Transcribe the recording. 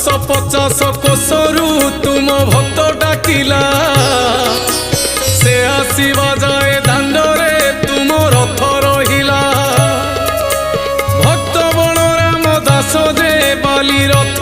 1050 कोसरू तुम भक्त डाकिला से आसीबा जाए दांडरे तुम रथ रहिला भक्त बलराम दास जे बाली रथ